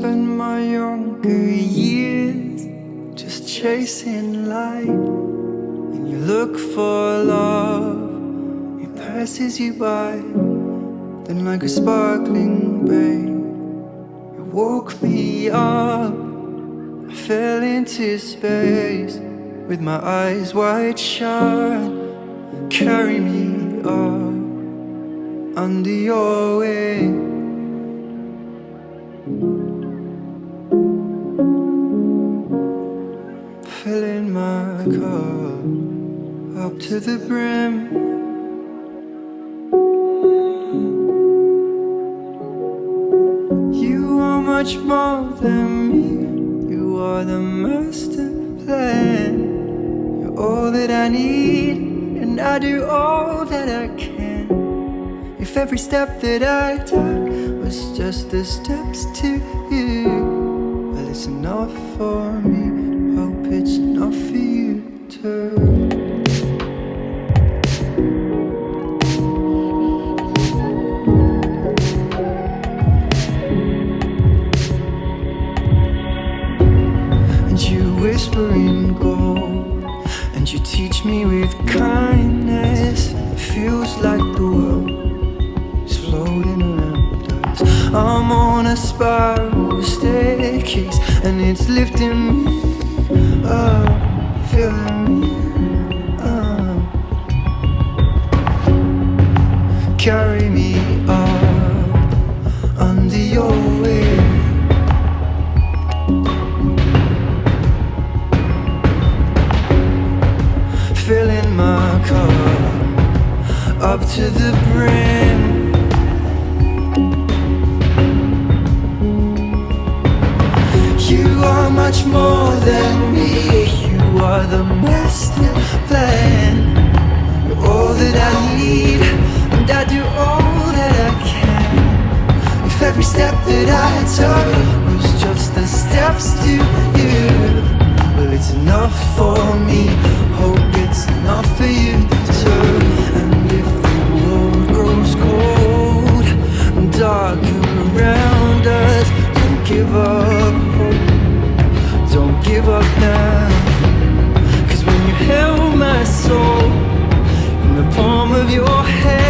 spent my younger years just chasing light. And you look for love, it passes you by. Then like a sparkling bay, you woke me up. I fell into space with my eyes wide shut. Carry me up under your wing. Filling my cup up to the brim. You are much more than me. You are the master plan. You're all that I need, and I do all that I can. If every step that I took was just the steps to you, well, it's enough for me. Hope it's enough for you too. And you whisper in gold, and you teach me with kindness. It feels like the world is floating around us. I'm on a spiral staircase, and it's lifting me up, filling me up. Carry me up under your wing. Filling my cup up to the brim. You are much more than me. You are the master plan. You're all that I need, and I do all that I can. If every step that I took was just the steps to you, well, it's enough for me. Hope it's enough for you too. And if the world grows cold and dark around us, don't give up hope. Don't give up now. 'Cause when you held my soul in the palm of your hand,